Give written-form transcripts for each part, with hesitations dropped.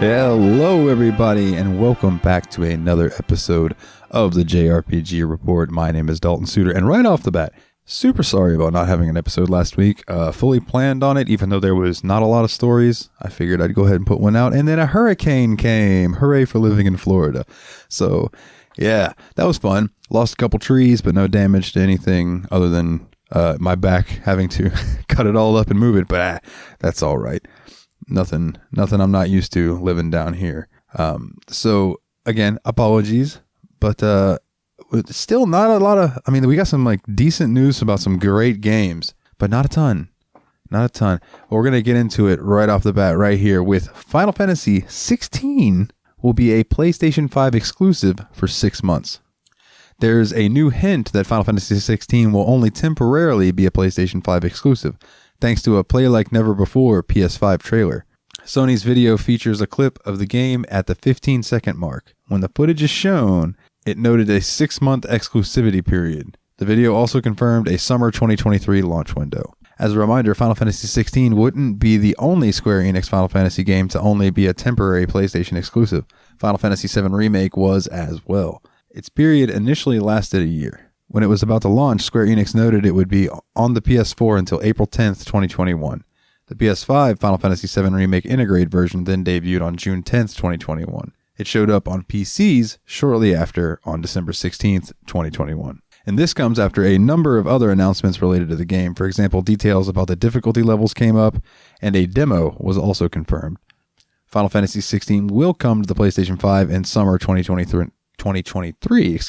Hello everybody and welcome back to another episode of the JRPG Report. My name is Dalton Suter, and right off the bat, super sorry about not having an episode last week. Fully planned on it, even though there was not a lot of stories. I figured I'd go ahead and put one out, and then a hurricane came. Hooray for living in Florida. So yeah, that was fun. Lost a couple trees, but no damage to anything other than my back having to cut it all up and move it, but that's all right. Nothing I'm not used to living down here. So again, apologies, but still not a lot of, we got some like decent news about some great games, but not a ton. Well, we're going to get into it right off the bat right here with Final Fantasy XVI will be a PlayStation 5 exclusive for 6 months. There's a new hint that Final Fantasy XVI will only temporarily be a PlayStation 5 exclusive, thanks to a Play Like Never Before PS5 trailer. Sony's video features a clip of the game at the 15-second mark. When the footage is shown, it noted a 6-month exclusivity period. The video also confirmed a summer 2023 launch window. As a reminder, Final Fantasy XVI wouldn't be the only Square Enix Final Fantasy game to only be a temporary PlayStation exclusive. Final Fantasy VII Remake was as well. Its period initially lasted a year. When it was about to launch, Square Enix noted it would be on the PS4 until April 10th, 2021. The PS5 Final Fantasy VII Remake ENgage version then debuted on June 10th, 2021. It showed up on PCs shortly after on December 16th, 2021. And this comes after a number of other announcements related to the game. For example, details about the difficulty levels came up, and a demo was also confirmed. Final Fantasy XVI will come to the PlayStation 5 in summer 2023.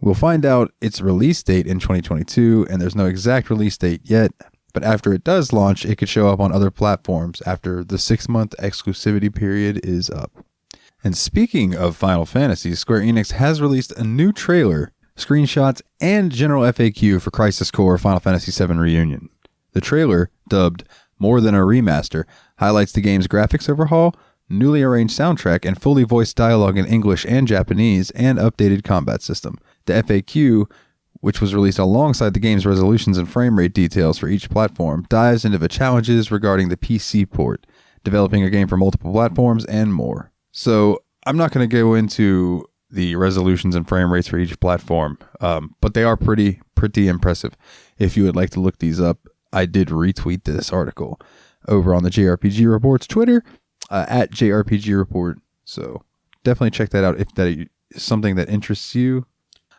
We'll find out its release date in 2022, and there's no exact release date yet, but after it does launch, it could show up on other platforms after the 6-month exclusivity period is up. And speaking of Final Fantasy, Square Enix has released a new trailer, screenshots, and general FAQ for Crisis Core Final Fantasy VII Reunion. The trailer, dubbed More Than a Remaster, highlights the game's graphics overhaul, newly arranged soundtrack, and fully voiced dialogue in English and Japanese, and updated combat system. The FAQ, which was released alongside the game's resolutions and frame rate details for each platform, dives into the challenges regarding the PC port, developing a game for multiple platforms, and more. So I'm not going to go into the resolutions and frame rates for each platform, but they are pretty impressive. If you would like to look these up, I did retweet this article over on the JRPG Report's Twitter, at JRPG Report. So definitely check that out if that is something that interests you.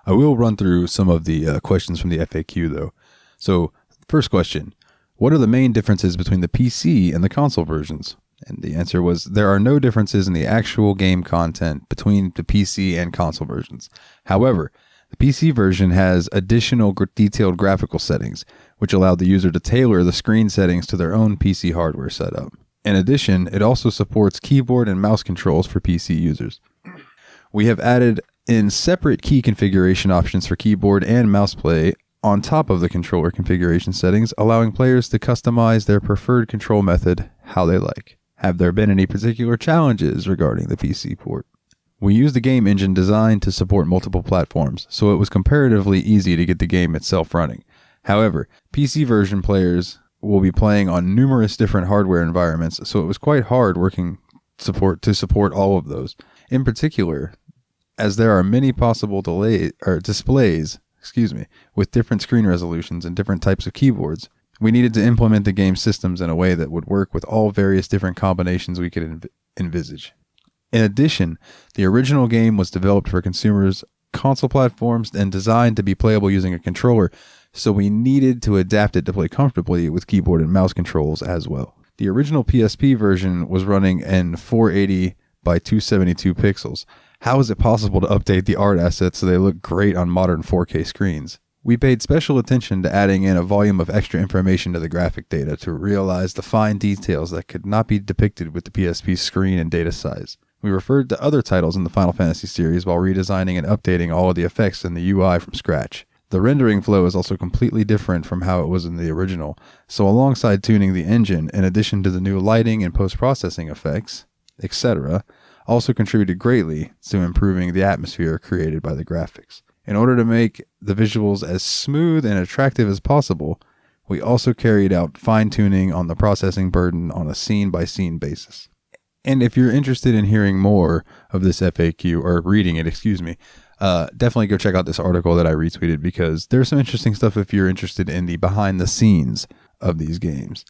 I will run through some of the questions from the FAQ though. So first question, what are the main differences between the PC and the console versions? And the answer was there are no differences in the actual game content between the PC and console versions. However, the PC version has additional detailed graphical settings, which allow the user to tailor the screen settings to their own PC hardware setup. In addition, it also supports keyboard and mouse controls for PC users. We have added in separate key configuration options for keyboard and mouse play on top of the controller configuration settings, allowing players to customize their preferred control method how they like. Have there been any particular challenges regarding the PC port? We used a game engine designed to support multiple platforms, so it was comparatively easy to get the game itself running. However, PC version players will be playing on numerous different hardware environments, so it was quite hard to support all of those. In particular, as there are many possible displays with different screen resolutions and different types of keyboards, we needed to implement the game systems in a way that would work with all various different combinations we could envisage. In addition, the original game was developed for consumers' console platforms and designed to be playable using a controller, so we needed to adapt it to play comfortably with keyboard and mouse controls as well. The original PSP version was running in 480 by 272 pixels. How is it possible to update the art assets so they look great on modern 4K screens? We paid special attention to adding in a volume of extra information to the graphic data to realize the fine details that could not be depicted with the PSP screen and data size. We referred to other titles in the Final Fantasy series while redesigning and updating all of the effects in the UI from scratch. The rendering flow is also completely different from how it was in the original, so alongside tuning the engine, in addition to the new lighting and post-processing effects, etc., also contributed greatly to improving the atmosphere created by the graphics. In order to make the visuals as smooth and attractive as possible, we also carried out fine-tuning on the processing burden on a scene-by-scene basis. And if you're interested in hearing more of this FAQ, or reading it, definitely go check out this article that I retweeted, because there's some interesting stuff if you're interested in the behind-the-scenes of these games.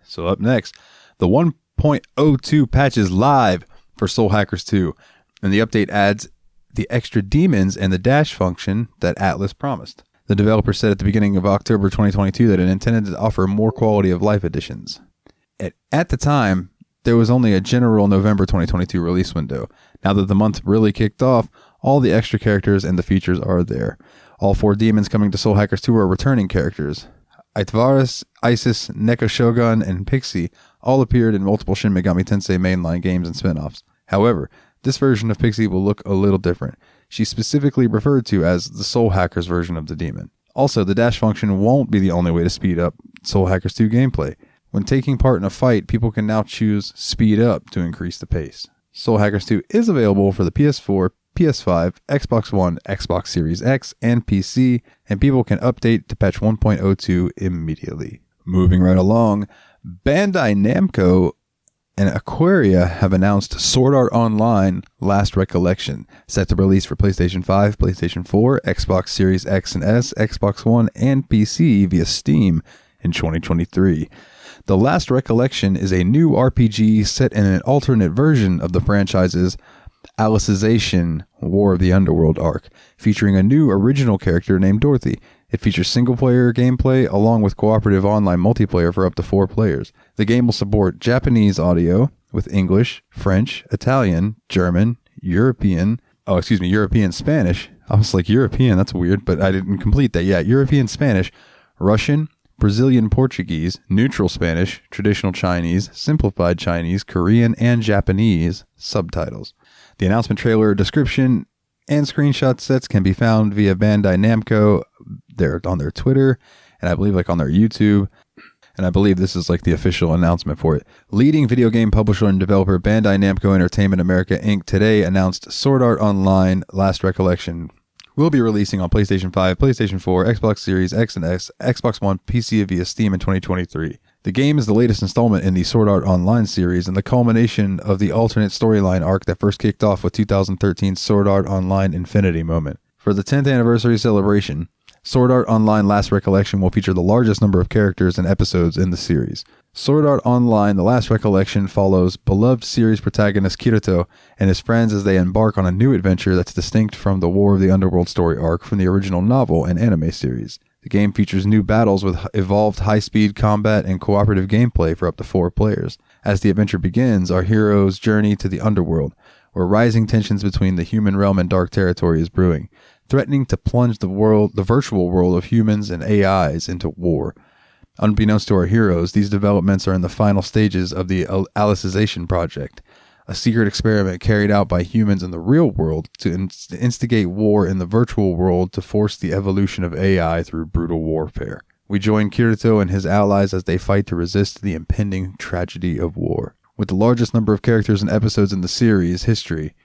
So up next, the 1.02 patch is live for Soul Hackers 2, and the update adds the extra demons and the dash function that Atlas promised. The developer said at the beginning of October 2022 that it intended to offer more quality of life additions. At the time, there was only a general November 2022 release window. Now that the month really kicked off, all the extra characters and the features are there. All 4 demons coming to Soul Hackers 2 are returning characters. Aitvaris, Isis, Neko Shogun, and Pixie all appeared in multiple Shin Megami Tensei mainline games and spin-offs. However, this version of Pixie will look a little different. She's specifically referred to as the Soul Hackers version of the demon. Also, the dash function won't be the only way to speed up Soul Hackers 2 gameplay. When taking part in a fight, people can now choose Speed Up to increase the pace. Soul Hackers 2 is available for the PS4, PS5, Xbox One, Xbox Series X, and PC, and people can update to patch 1.02 immediately. Moving right along, Bandai Namco and Aquaria have announced Sword Art Online Last Recollection, set to release for PlayStation 5, PlayStation 4, Xbox Series X and S, Xbox One, and PC via Steam in 2023. The Last Recollection is a new RPG set in an alternate version of the franchise's Alicization War of the Underworld arc, featuring a new original character named Dorothy. It features single-player gameplay along with cooperative online multiplayer for up to 4 players. The game will support Japanese audio with English, French, Italian, German, European Spanish. I was like, European, that's weird, but I didn't complete that. Yeah, European Spanish, Russian, Brazilian Portuguese, neutral Spanish, traditional Chinese, simplified Chinese, Korean, and Japanese subtitles. The announcement trailer, description, and screenshot sets can be found via Bandai Namco. They're on their Twitter, and I believe on their YouTube. And I believe this is the official announcement for it. Leading video game publisher and developer Bandai Namco Entertainment America Inc. today announced Sword Art Online Last Recollection will be releasing on PlayStation 5, PlayStation 4, Xbox Series X and S, Xbox One, PC via Steam in 2023. The game is the latest installment in the Sword Art Online series and the culmination of the alternate storyline arc that first kicked off with 2013's Sword Art Online Infinity Moment. For the 10th anniversary celebration, Sword Art Online Last Recollection will feature the largest number of characters and episodes in the series. Sword Art Online The Last Recollection follows beloved series protagonist Kirito and his friends as they embark on a new adventure that's distinct from the War of the Underworld story arc from the original novel and anime series. The game features new battles with evolved high-speed combat and cooperative gameplay for up to 4 players. As the adventure begins, our heroes journey to the underworld, where rising tensions between the human realm and dark territory is brewing, threatening to plunge the virtual world of humans and AIs into war. Unbeknownst to our heroes, these developments are in the final stages of the Alicization project, a secret experiment carried out by humans in the real world to instigate war in the virtual world to force the evolution of AI through brutal warfare. We join Kirito and his allies as they fight to resist the impending tragedy of war. With the largest number of characters and episodes in the series history,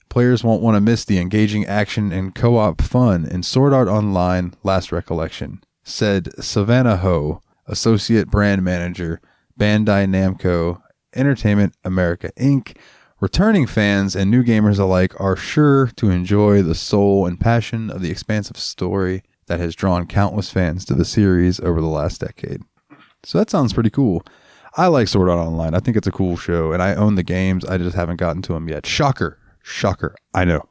players won't want to miss the engaging action and co-op fun in Sword Art Online Last Recollection, said Savannah Ho, Associate Brand Manager, Bandai Namco Entertainment America Inc. Returning fans and new gamers alike are sure to enjoy the soul and passion of the expansive story that has drawn countless fans to the series over the last decade. So that sounds pretty cool. I like Sword Art Online. I think it's a cool show, and I own the games. I just haven't gotten to them yet. Shocker. I know.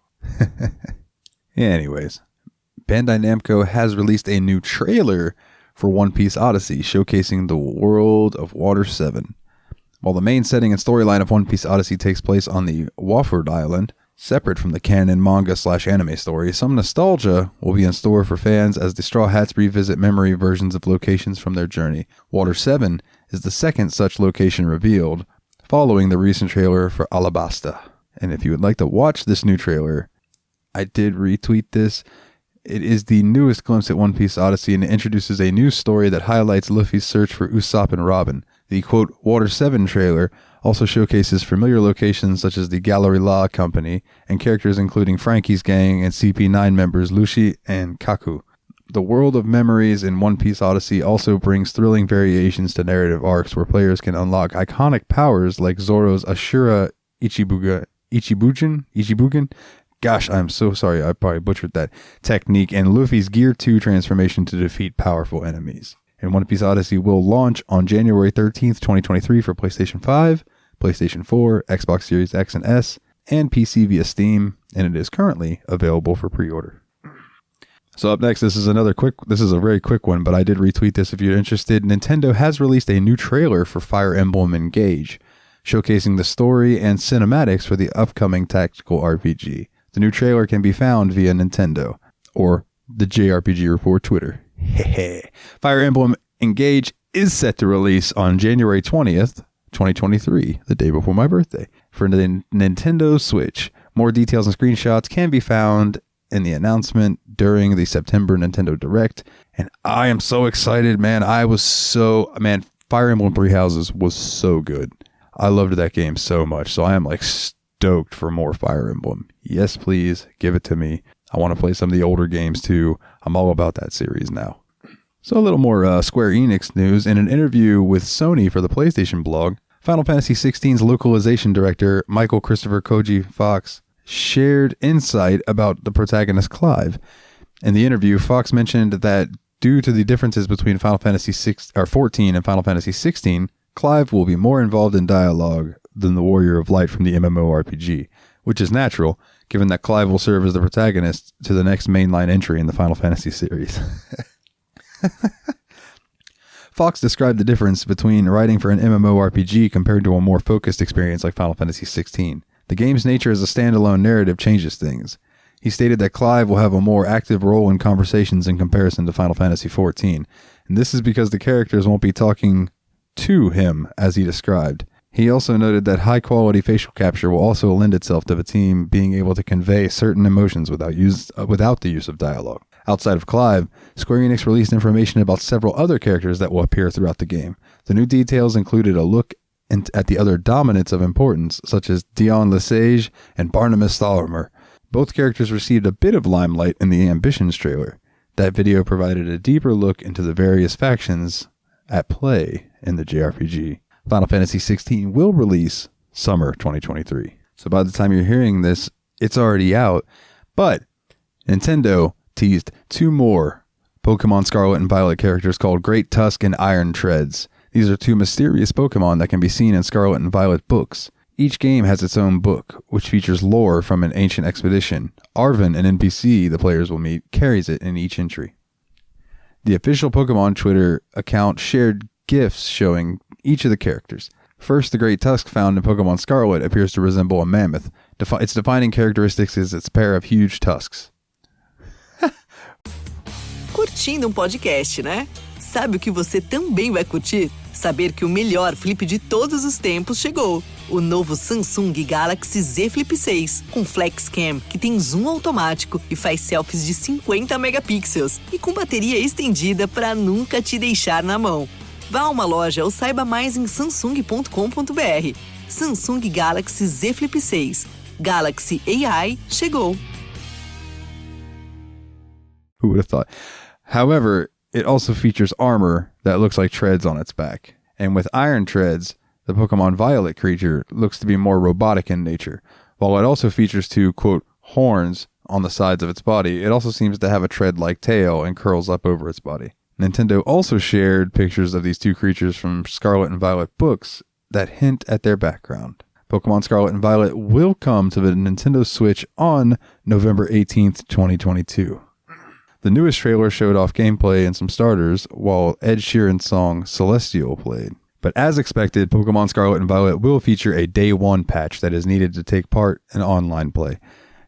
Anyways, Bandai Namco has released a new trailer for One Piece Odyssey, showcasing the world of Water 7. While the main setting and storyline of One Piece Odyssey takes place on the Waford Island, separate from the canon manga/anime story, some nostalgia will be in store for fans as the Straw Hats revisit memory versions of locations from their journey. Water 7 is the second such location revealed, following the recent trailer for Alabasta. And if you would like to watch this new trailer, I did retweet this. It is the newest glimpse at One Piece Odyssey, and it introduces a new story that highlights Luffy's search for Usopp and Robin. The, quote, Water 7 trailer Also showcases familiar locations such as the Gallery La Company and characters including Frankie's gang and CP9 members Lucy and Kaku. The World of Memories in One Piece Odyssey also brings thrilling variations to narrative arcs where players can unlock iconic powers like Zoro's Ashura Ichibugen. Gosh, I'm so sorry, I probably butchered that technique, and Luffy's Gear 2 transformation to defeat powerful enemies. And One Piece Odyssey will launch on January 13th, 2023 for PlayStation 5, PlayStation 4, Xbox Series X and S, and PC via Steam, and it is currently available for pre-order. So up next, this is a very quick one, but I did retweet this if you're interested. Nintendo has released a new trailer for Fire Emblem ENgage, showcasing the story and cinematics for the upcoming tactical RPG. The new trailer can be found via Nintendo, or the JRPG Report Twitter. Fire Emblem ENgage is set to release on January 20th, 2023, the day before my birthday, for the Nintendo Switch. More details and screenshots can be found in the announcement during the September Nintendo Direct, and I am so excited, man. Fire Emblem Three Houses was so good. I loved that game so much, so I am like stoked for more Fire Emblem. Yes, please, give it to me. I want to play some of the older games too. I'm all about that series now. So a little more Square Enix news. In an interview with Sony for the PlayStation blog, Final Fantasy XVI's localization director, Michael Christopher Koji Fox, shared insight about the protagonist Clive. In the interview, Fox mentioned that due to the differences between Final Fantasy 14 and Final Fantasy 16, Clive will be more involved in dialogue than the Warrior of Light from the MMORPG, which is natural, given that Clive will serve as the protagonist to the next mainline entry in the Final Fantasy series. Fox described the difference between writing for an MMORPG compared to a more focused experience like Final Fantasy 16. The game's nature as a standalone narrative changes things. He stated that Clive will have a more active role in conversations in comparison to Final Fantasy XIV, and this is because the characters won't be talking to him as he described. He also noted that high-quality facial capture will also lend itself to the team being able to convey certain emotions without the use of dialogue. Outside of Clive, Square Enix released information about several other characters that will appear throughout the game. The new details included a look at the other dominants of importance, such as Dion Lesage and Barnabas Tholomer. Both characters received a bit of limelight in the Ambitions trailer. That video provided a deeper look into the various factions at play in the JRPG. Final Fantasy XVI will release summer 2023. So by the time you're hearing this, it's already out. But Nintendo teased two more Pokemon Scarlet and Violet characters called Great Tusk and Iron Treads. These are two mysterious Pokemon that can be seen in Scarlet and Violet books. Each game has its own book, which features lore from an ancient expedition. Arven, an NPC the players will meet, carries it in each entry. The official Pokemon Twitter account shared GIFs showing each of the characters. First, the Great Tusk found in Pokemon Scarlet appears to resemble a mammoth. Its defining characteristics is its pair of huge tusks. Curtindo podcast, né? Sabe o que você também vai curtir? Saber que o melhor flip de todos os tempos chegou. O novo Samsung Galaxy Z Flip 6, com Flex Cam, que tem zoom automático e faz selfies de 50 megapixels, e com bateria estendida para nunca te deixar na mão. Vá a uma loja ou saiba mais em samsung.com.br. Samsung Galaxy Z Flip 6. Galaxy AI chegou. Who would have thought? However, it also features armor that looks like treads on its back. And with Iron Treads, the Pokemon Violet creature looks to be more robotic in nature. While it also features two, quote, horns on the sides of its body, it also seems to have a tread-like tail and curls up over its body. Nintendo also shared pictures of these two creatures from Scarlet and Violet books that hint at their background. Pokemon Scarlet and Violet will come to the Nintendo Switch on November 18th, 2022. The newest trailer showed off gameplay and some starters, while Ed Sheeran's song Celestial played. But as expected, Pokemon Scarlet and Violet will feature a Day 1 patch that is needed to take part in online play.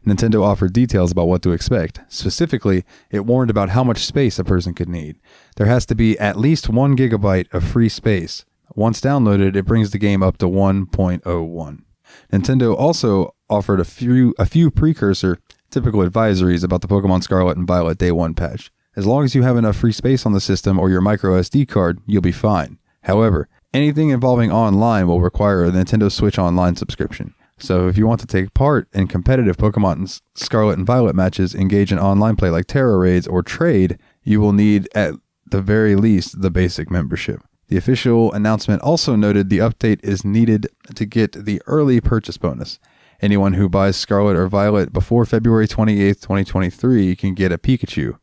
Nintendo offered details about what to expect. Specifically, it warned about how much space a person could need. There has to be at least 1 gigabyte of free space. Once downloaded, it brings the game up to 1.01. Nintendo also offered a few precursor typical advisories about the Pokemon Scarlet and Violet Day 1 patch. As long as you have enough free space on the system or your micro SD card, you'll be fine. However, Anything involving online will require a Nintendo Switch Online subscription. So if you want to take part in competitive Pokemon Scarlet and Violet matches, engage in online play like Terra Raids, or trade, you will need at the very least the basic membership. The official announcement also noted the update is needed to get the early purchase bonus. Anyone who buys Scarlet or Violet before February 28th, 2023 can get a Pikachu.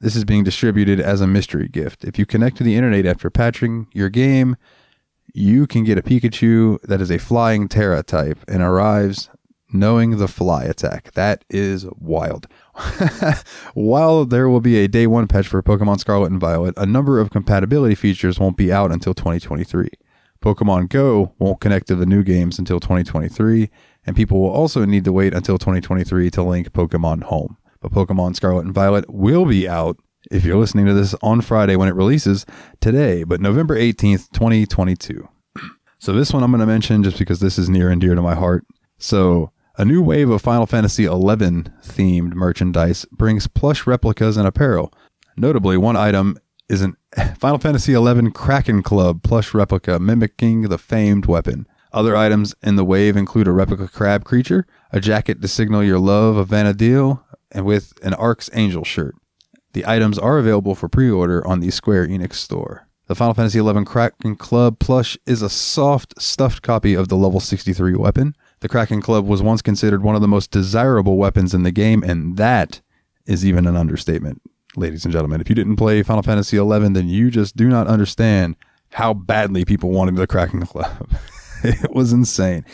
This is being distributed as a mystery gift. If you connect to the internet after patching your game, you can get a Pikachu that is a flying Terra type and arrives knowing the fly attack. That is wild. While there will be a day one patch for Pokemon Scarlet and Violet, a number of compatibility features won't be out until 2023. Pokemon Go won't connect to the new games until 2023, and people will also need to wait until 2023 to link Pokemon Home. But Pokemon Scarlet and Violet will be out, if you're listening to this on Friday when it releases, today, but November 18th, 2022. So this one I'm going to mention just because this is near and dear to my heart. So a new wave of Final Fantasy XI themed merchandise brings plush replicas and apparel. Notably, one item is an Final Fantasy XI Kraken Club plush replica mimicking the famed weapon. Other items in the wave include a replica crab creature, a jacket to signal your love of Vanadil, and with an Archangel shirt. The items are available for pre-order on the Square Enix store. The Final Fantasy XI Kraken Club plush is a soft, stuffed copy of the level 63 weapon. The Kraken Club was once considered one of the most desirable weapons in the game, and that is even an understatement, ladies and gentlemen. If you didn't play Final Fantasy XI, then you just do not understand how badly people wanted the Kraken Club. It was insane.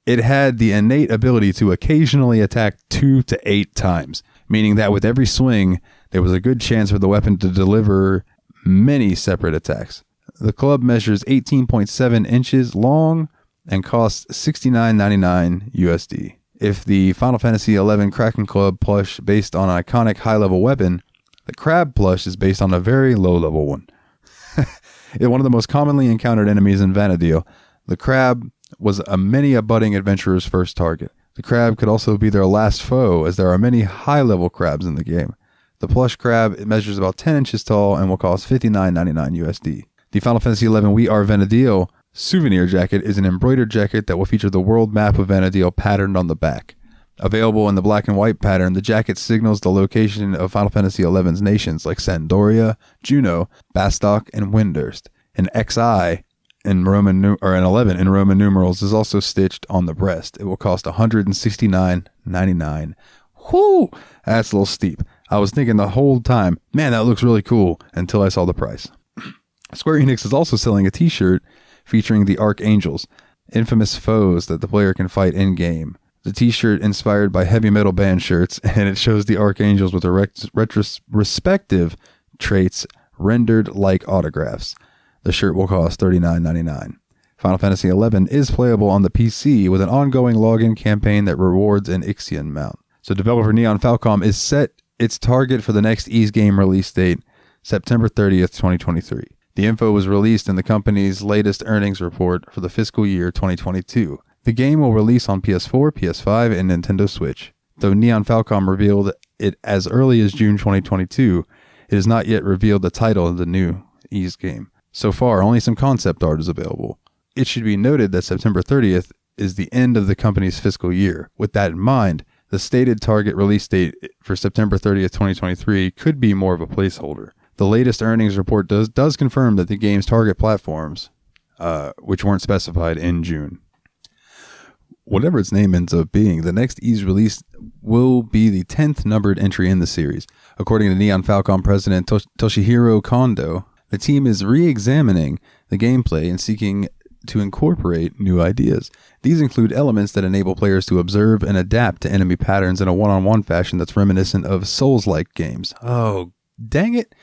It had the innate ability to occasionally attack 2 to 8 times, meaning that with every swing, there was a good chance for the weapon to deliver many separate attacks. The club measures 18.7 inches long and costs $69.99 USD. If the Final Fantasy XI Kraken Club plush based on an iconic high-level weapon, the crab plush is based on a very low-level one. One of the most commonly encountered enemies in Vanadil, the crab was many a budding adventurer's first target. The crab could also be their last foe, as there are many high-level crabs in the game. The plush crab measures about 10 inches tall and will cost $59.99 USD. The Final Fantasy XI We Are Vanadil souvenir jacket is an embroidered jacket that will feature the world map of Vanadil patterned on the back. Available in the black and white pattern, the jacket signals the location of Final Fantasy XI's nations like Sandoria, Juno, Bastok, and Windurst. An XI in an 11 in Roman numerals is also stitched on the breast. It will cost $169.99. Whoo! That's a little steep. I was thinking the whole time, man, that looks really cool, until I saw the price. Square Enix is also selling a t-shirt featuring the Archangels, infamous foes that the player can fight in-game. The t-shirt inspired by heavy metal band shirts, and it shows the Archangels with their respective traits rendered like autographs. The shirt will cost $39.99. Final Fantasy XI is playable on the PC with an ongoing login campaign that rewards an Ixion mount. So developer Neon Falcom is set its target for the next Ys game release date, September 30th, 2023. The info was released in the company's latest earnings report for the fiscal year 2022. The game will release on PS4, PS5, and Nintendo Switch. Though Neon Falcom revealed it as early as June 2022, it has not yet revealed the title of the new Ys game. So far, only some concept art is available. It should be noted that September 30th is the end of the company's fiscal year. With that in mind, the stated target release date for September 30th, 2023 could be more of a placeholder. The latest earnings report does confirm that the game's target platforms, which weren't specified in June. Whatever its name ends up being, the next Ys release will be the 10th numbered entry in the series. According to Neon Falcom president Toshihiro Kondo, the team is re-examining the gameplay and seeking to incorporate new ideas. These include elements that enable players to observe and adapt to enemy patterns in a one-on-one fashion that's reminiscent of Souls-like games. Oh, dang it.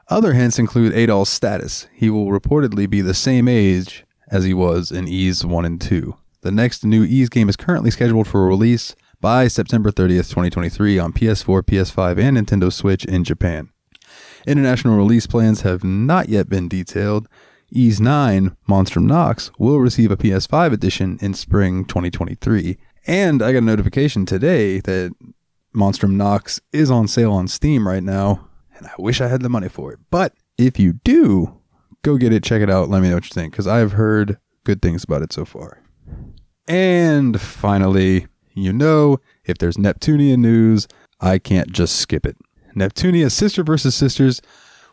Other hints include Adol's status. He will reportedly be the same age as he was in Ys 1 and 2. The next new Ys game is currently scheduled for release by September 30th, 2023 on PS4, PS5, and Nintendo Switch in Japan. International release plans have not yet been detailed. Ys 9, Monstrum Nox, will receive a PS5 edition in spring 2023. And I got a notification today that Monstrum Nox is on sale on Steam right now, and I wish I had the money for it. But if you do, Go get it, check it out, let me know what you think, because I've heard good things about it so far. And finally, if there's Neptunia news, I can't just skip it. Neptunia Sister vs. Sisters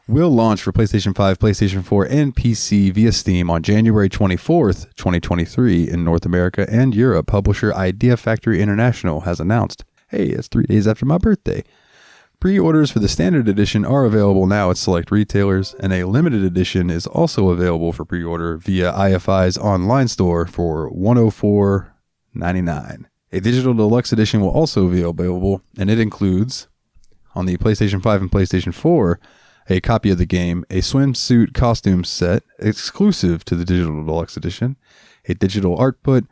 will launch for PlayStation 5, PlayStation 4, and PC via Steam on January 24th, 2023 in North America and Europe. Publisher Idea Factory International has announced, hey, it's 3 days after my birthday. Pre-orders for the standard edition are available now at select retailers, and a limited edition is also available for pre-order via IFI's online store for $104.99. A digital deluxe edition will also be available, and it includes, on the PlayStation 5 and PlayStation 4, a copy of the game, a swimsuit costume set exclusive to the digital deluxe edition, a digital art book,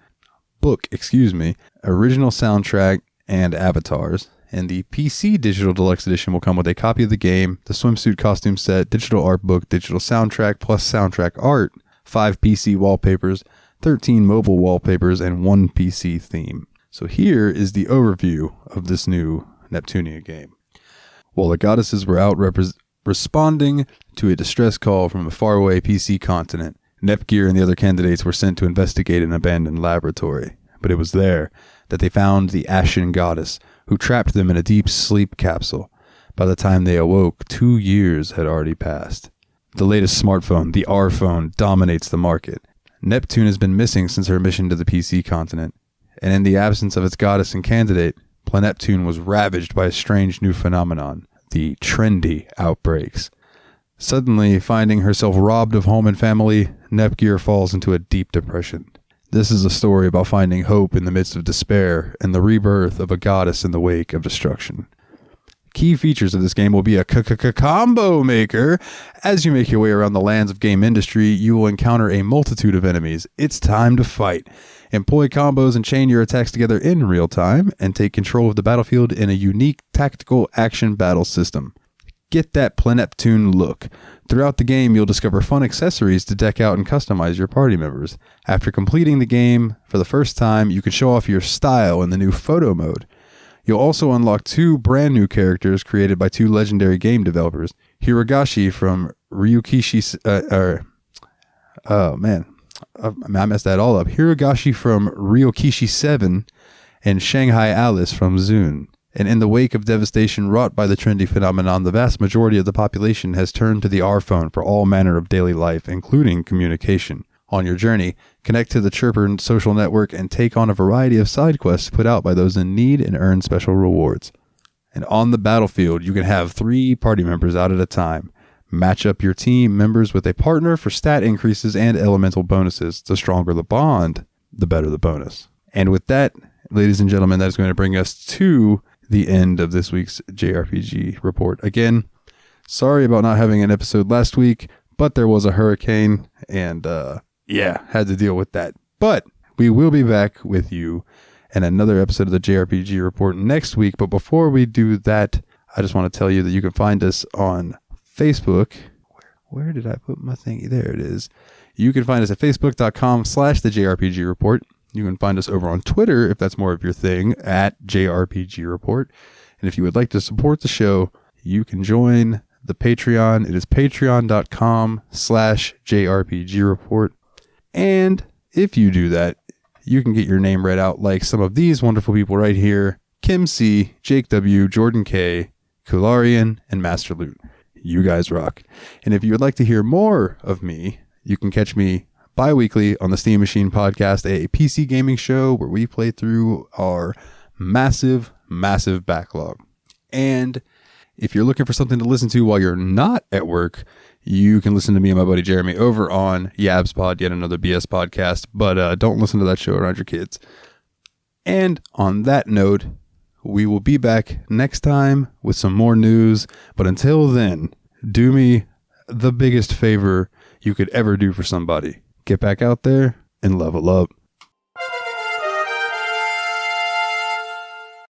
original soundtrack, and avatars. And the PC Digital Deluxe Edition will come with a copy of the game, the swimsuit costume set, digital art book, digital soundtrack plus soundtrack art, 5 PC wallpapers, 13 mobile wallpapers, and 1 PC theme. So here is the overview of this new Neptunia game. While the goddesses were out responding to a distress call from a faraway PC continent, Nepgear and the other candidates were sent to investigate an abandoned laboratory. But it was there that they found the Ashen Goddess, who trapped them in a deep sleep capsule. By the time they awoke, 2 years had already passed. The latest smartphone, the R phone, dominates the market. Neptune has been missing since her mission to the PC continent, and in the absence of its goddess and candidate, Planeptune was ravaged by a strange new phenomenon, the trendy outbreaks. Suddenly, finding herself robbed of home and family, Nepgear falls into a deep depression. This is a story about finding hope in the midst of despair and the rebirth of a goddess in the wake of destruction. Key features of this game will be a combo maker. As you make your way around the lands of game industry, you will encounter a multitude of enemies. It's time to fight. Employ combos and chain your attacks together in real time, and take control of the battlefield in a unique tactical action battle system. Get that Planeptune look. Throughout the game, you'll discover fun accessories to deck out and customize your party members. After completing the game for the first time, you can show off your style in the new photo mode. You'll also unlock 2 brand new characters created by 2 legendary game developers, Hirogashi from Ryukishi... I messed that all up. Hirogashi from Ryokishi 7 and Shanghai Alice from Zune. And in the wake of devastation wrought by the trendy phenomenon, the vast majority of the population has turned to the R phone for all manner of daily life, including communication. On your journey, connect to the Chirper social network and take on a variety of side quests put out by those in need and earn special rewards. And on the battlefield, you can have 3 party members out at a time. Match up your team members with a partner for stat increases and elemental bonuses. The stronger the bond, the better the bonus. And with that, ladies and gentlemen, that is going to bring us to the end of this week's JRPG report. Again, sorry about not having an episode last week, but there was a hurricane and had to deal with that. But we will be back with you in another episode of the JRPG report next week. But before we do that, I just want to tell you that you can find us on Facebook. Where did I put my thing? There it is. You can find us at facebook.com/the JRPG report. You can find us over on Twitter, if that's more of your thing, at JRPG Report. And if you would like to support the show, you can join the Patreon. It is patreon.com/JRPG Report. And if you do that, you can get your name read out like some of these wonderful people right here: Kim C, Jake W, Jordan K, Kularian, and Master Loot. You guys rock. And if you would like to hear more of me, you can catch me bi-weekly on the Steam Machine Podcast, a PC gaming show where we play through our massive backlog. And if you're looking for something to listen to while you're not at work, you can listen to me and my buddy Jeremy over on Yabs Pod, yet another BS podcast, but don't listen to that show around your kids. And on that note, we will be back next time with some more news. But until then, do me the biggest favor you could ever do for somebody. Get back out there and level up.